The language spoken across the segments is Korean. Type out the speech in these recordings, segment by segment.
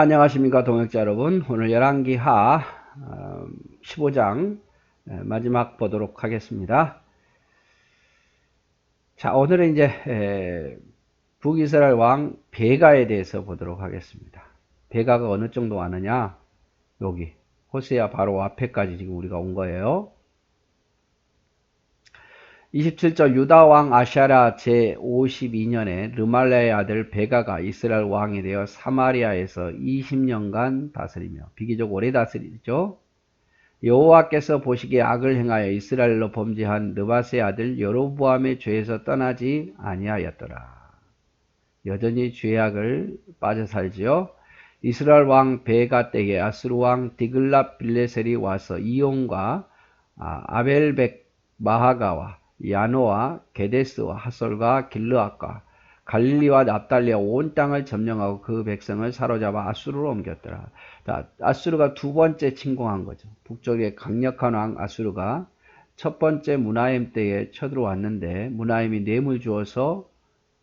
안녕하십니까 동역자 여러분. 오늘 열왕기하 15장 마지막 보도록 하겠습니다. 자, 오늘은 이제 북이스라엘 왕 베가에 대해서 보도록 하겠습니다. 베가가 어느 정도 왔느냐, 여기 호세아 바로 앞에까지 지금 우리가 온 거예요. 27절 유다 왕 아샤랴 제52년에 르말랴의 아들 베가가 이스라엘 왕이 되어 사마리아에서 20년간 다스리며, 비교적 오래 다스리죠. 여호와께서 보시기에 악을 행하여 이스라엘로 범죄한 느바스의 아들 여로보암의 죄에서 떠나지 아니하였더라. 여전히 죄악을 빠져 살지요. 이스라엘 왕 베가 때에 아수르 왕 디글랏 빌레셀이 와서 이온과 아벨백 마하가와 야노와 게데스와 하솔과 길르앗과 갈릴리와 납달리와 온 땅을 점령하고 그 백성을 사로잡아 아수르로 옮겼더라. 자, 아수르가 두 번째 침공한 거죠. 북쪽에 강력한 왕 아수르가 첫 번째 무나임 때에 쳐들어왔는데 무나임이 뇌물 주어서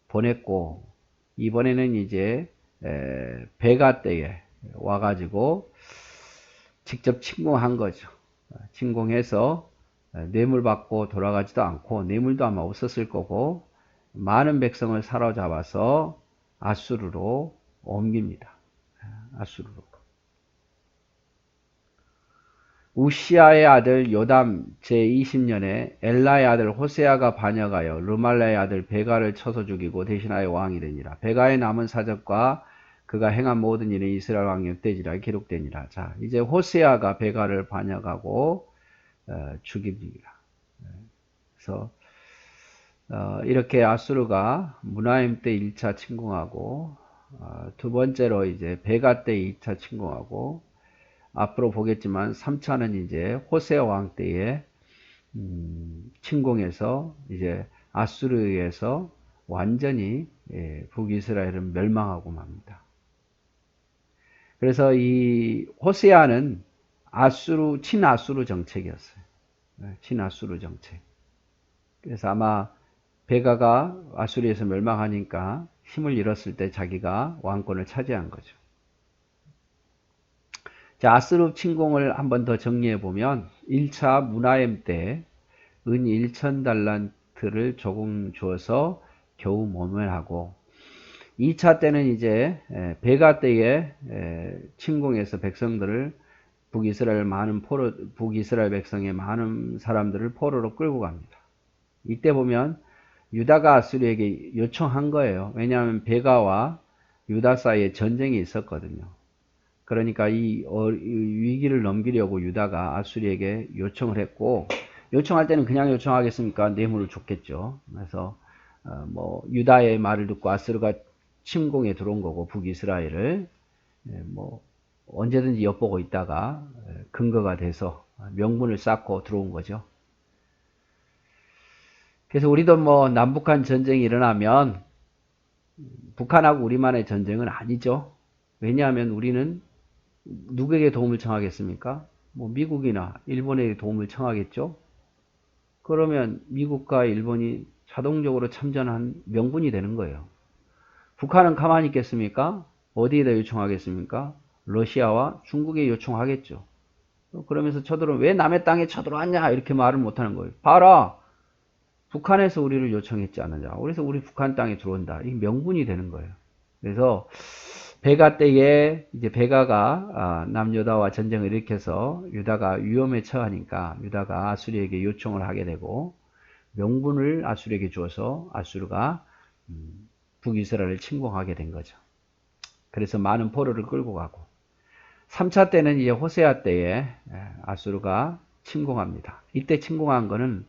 보냈고, 이번에는 이제 베가 때에 와가지고 직접 침공한 거죠. 침공해서 뇌물 받고 돌아가지도 않고, 뇌물도 아마 없었을 거고, 많은 백성을 사로잡아서 아수르로 옮깁니다. 아수르로. 우시아의 아들 요담 제20년에 엘라의 아들 호세아가 반역하여 르말랴의 아들 베가를 쳐서 죽이고 대신하여 왕이 되니라. 베가의 남은 사적과 그가 행한 모든 일은 이스라엘 왕 역대지라 기록되니라. 자, 이제 호세아가 베가를 반역하고 죽입니다. 그래서 이렇게 아수르가 무나임 때 1차 침공하고, 두 번째로 이제 베가 때 2차 침공하고, 앞으로 보겠지만 3차는 이제 호세아 왕 때에 침공해서 이제 아수르에서 완전히 북이스라엘은 멸망하고 맙니다. 그래서 이 호세아는 친아수르 정책이었어요. 친아수르 정책. 그래서 아마 베가가 아수르에서 멸망하니까 힘을 잃었을 때 자기가 왕권을 차지한 거죠. 자, 아수르 침공을 한번 더 정리해 보면 1차 무나임 때 은 1000달란트를 조금 주어서 겨우 모면하고, 2차 때는 이제 베가 때에 침공해서 백성들을 북이스라엘 백성의 많은 사람들을 포로로 끌고 갑니다. 이때 보면 유다가 아수르에게 요청한 거예요. 왜냐하면 베가와 유다 사이에 전쟁이 있었거든요. 그러니까 이 위기를 넘기려고 유다가 아수르에게 요청을 했고, 요청할 때는 그냥 요청하겠습니까? 뇌물을 줬겠죠. 그래서 유다의 말을 듣고 아수르가 침공에 들어온 거고, 북이스라엘을 언제든지 엿보고 있다가 근거가 돼서 명분을 쌓고 들어온 거죠. 그래서 우리도 남북한 전쟁이 일어나면 북한하고 우리만의 전쟁은 아니죠. 왜냐하면 우리는 누구에게 도움을 청하겠습니까? 미국이나 일본에게 도움을 청하겠죠. 그러면 미국과 일본이 자동적으로 참전한 명분이 되는 거예요. 북한은 가만히 있겠습니까? 어디에다 요청하겠습니까? 러시아와 중국에 요청하겠죠. 그러면서 왜 남의 땅에 쳐들어왔냐 이렇게 말을 못하는 거예요. 봐라, 북한에서 우리를 요청했지 않느냐. 그래서 우리 북한 땅에 들어온다. 이게 명분이 되는 거예요. 그래서 베가 때에 이제 베가가 남유다와 전쟁을 일으켜서 유다가 위험에 처하니까 유다가 아수르에게 요청을 하게 되고, 명분을 아수르에게 주어서 아수르가 북이스라엘을 침공하게 된 거죠. 그래서 많은 포로를 끌고 가고, 3차 때는 이제 호세아 때에 아수르가 침공합니다. 이때 침공한 거는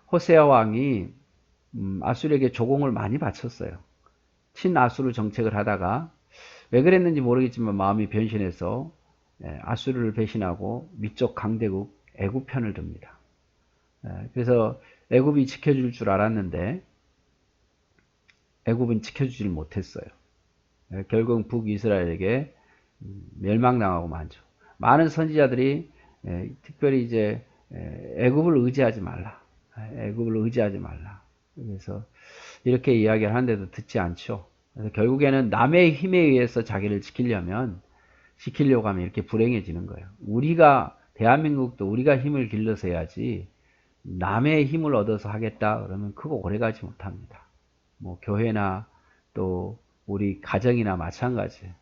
호세아 왕이 아수르에게 조공을 많이 바쳤어요. 친아수르 정책을 하다가 왜 그랬는지 모르겠지만 마음이 변신해서 아수르를 배신하고 위쪽 강대국 애굽 편을 듭니다. 그래서 애굽이 지켜줄 줄 알았는데 애굽은 지켜주질 못했어요. 결국 북이스라엘에게 멸망당하고 말죠. 많은 선지자들이 특별히 이제 애굽을 의지하지 말라. 애굽을 의지하지 말라. 그래서 이렇게 이야기를 하는데도 듣지 않죠. 그래서 결국에는 남의 힘에 의해서 자기를 지키려면 시키려고 하면 이렇게 불행해지는 거예요. 우리가 대한민국도 우리가 힘을 길러서 해야지 남의 힘을 얻어서 하겠다 그러면 그거 오래가지 못합니다. 뭐 교회나 또 우리 가정이나 마찬가지예요.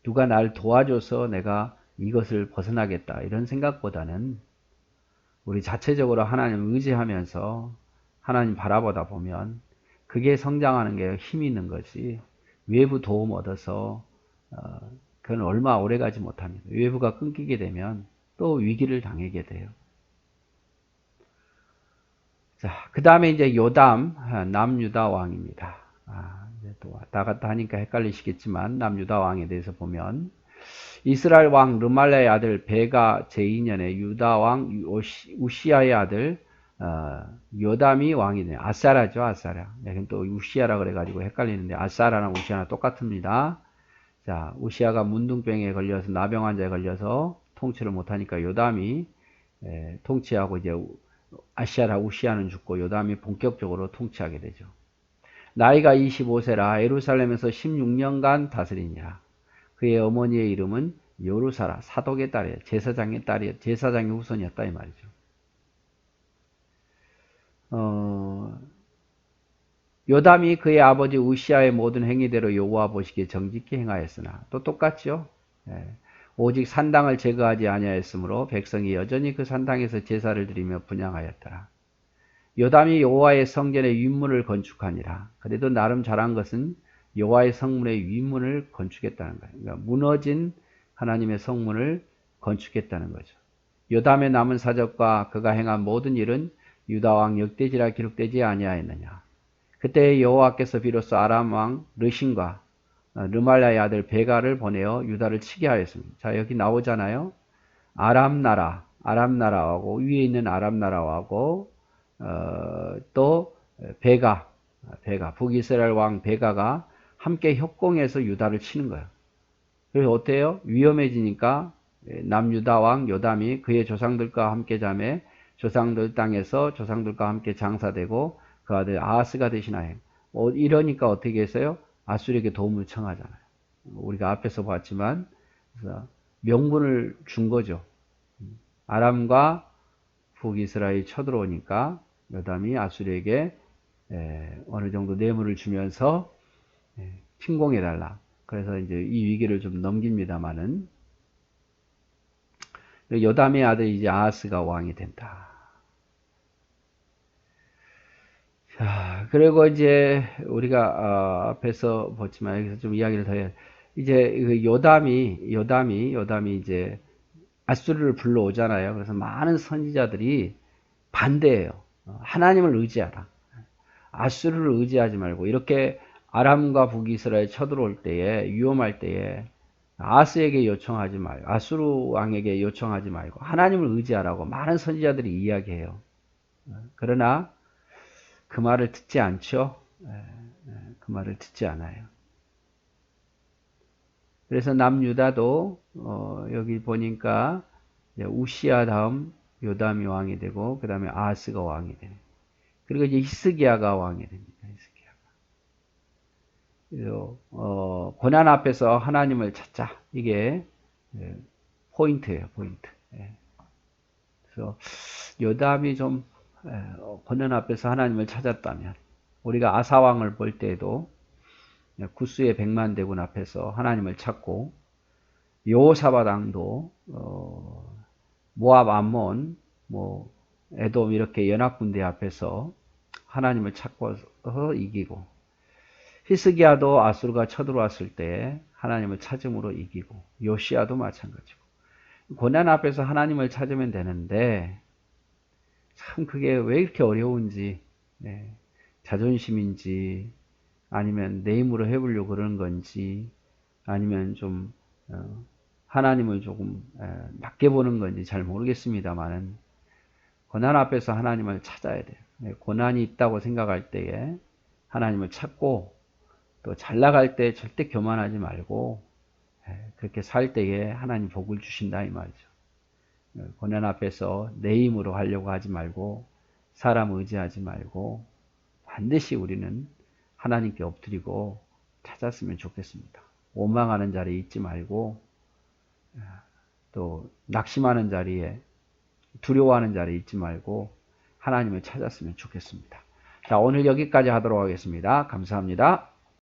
누가 날 도와줘서 내가 이것을 벗어나겠다 이런 생각보다는 우리 자체적으로 하나님을 의지하면서 하나님 바라보다 보면 그게 성장하는 게 힘이 있는 거지 외부 도움 얻어서 그건 얼마 오래가지 못합니다. 외부가 끊기게 되면 또 위기를 당하게 돼요. 자, 그 다음에 이제 요담 남유다 왕입니다. 이제 또 왔다 갔다 하니까 헷갈리시겠지만 남유다 왕에 대해서 보면 이스라엘 왕 르말라의 아들 베가 제2년에 유다 왕 우시야의 아들 요담이 왕이 돼요. 아사라죠, 아사라. 여긴 또 우시야라 그래가지고 헷갈리는데 아사라랑 우시야랑 똑같습니다. 자, 우시야가 문둥병에 걸려서 나병 환자에 걸려서 통치를 못하니까 요담이 통치하고 이제 아시아라 우시야는 죽고 요담이 본격적으로 통치하게 되죠. 나이가 25세라 예루살렘에서 16년간 다스리니라. 그의 어머니의 이름은 요루사라 사독의 딸이에요. 제사장의 딸이에요. 제사장의 후손이었다 이 말이죠. 요담이 그의 아버지 우시야의 모든 행위대로 여호와 보시기에 정직히 행하였으나 또 똑같죠. 오직 산당을 제거하지 아니하였으므로 백성이 여전히 그 산당에서 제사를 드리며 분향하였더라. 요담이 여호와의 성전의 윗문을 건축하니라. 그래도 나름 잘한 것은 여호와의 성문의 윗문을 건축했다는 거예요. 그러니까 무너진 하나님의 성문을 건축했다는 거죠. 요담의 남은 사적과 그가 행한 모든 일은 유다 왕 역대지라 기록되지 아니하였느냐. 그때 여호와께서 비로소 아람 왕 르신과 르말라의 아들 베가를 보내어 유다를 치게 하였습니다. 자, 여기 나오잖아요. 아람 나라하고 위에 있는 아람 나라하고 또 베가 북이스라엘 왕 베가가 함께 협공해서 유다를 치는 거예요. 그래서 어때요? 위험해지니까 남유다 왕 요담이 그의 조상들과 함께 자매 조상들 땅에서 조상들과 함께 장사되고 그 아들 아하스가 대신하여 이러니까 어떻게 했어요? 아수르에게 도움을 청하잖아요. 우리가 앞에서 봤지만 그래서 명분을 준 거죠. 아람과 북이스라엘이 쳐들어오니까 요담이 아수르에게 어느 정도 뇌물을 주면서 침공해달라. 그래서 이제 이 위기를 좀 넘깁니다만은 요담의 아들 이제 아하스가 왕이 된다. 자, 그리고 이제 우리가 앞에서 봤지만 여기서 좀 이야기를 더 해요. 이제 그 요담이 이제 아수르를 불러오잖아요. 그래서 많은 선지자들이 반대해요. 하나님을 의지하라. 아수르를 의지하지 말고 이렇게 아람과 북이스라엘 쳐들어올 때에 위험할 때에 아하스에게 요청하지 말고 아수르 왕에게 요청하지 말고 하나님을 의지하라고 많은 선지자들이 이야기해요. 그러나 그 말을 듣지 않죠. 그 말을 듣지 않아요. 그래서 남유다도 여기 보니까 우시야 다음 요담이 왕이 되고 그 다음에 아하스가 왕이 되네. 그리고 이제 히스기야가 왕이 됩니다. 히스기야가. 고난 앞에서 하나님을 찾자. 이게 포인트예요. 포인트. 그래서 요담이 좀 고난 앞에서 하나님을 찾았다면 우리가 아사왕을 볼 때에도 구스의 100만 대군 앞에서 하나님을 찾고 여호사밧 왕도 모압 암몬 뭐 에돔 이렇게 연합군대 앞에서 하나님을 찾고서 이기고 히스기야도 아수르가 쳐들어왔을 때 하나님을 찾음으로 이기고 요시야도 마찬가지고 고난 앞에서 하나님을 찾으면 되는데 참 그게 왜 이렇게 어려운지 자존심인지 아니면 내 힘으로 해보려고 그러는 건지 아니면 좀 하나님을 조금 낮게 보는 건지 잘 모르겠습니다만은 고난 앞에서 하나님을 찾아야 돼요. 고난이 있다고 생각할 때에 하나님을 찾고 또 잘 나갈 때 절대 교만하지 말고 그렇게 살 때에 하나님 복을 주신다 이 말이죠. 고난 앞에서 내 힘으로 하려고 하지 말고 사람 의지하지 말고 반드시 우리는 하나님께 엎드리고 찾았으면 좋겠습니다. 원망하는 자리에 있지 말고 또 낙심하는 자리에 두려워하는 자리에 있지 말고 하나님을 찾았으면 좋겠습니다. 자, 오늘 여기까지 하도록 하겠습니다. 감사합니다.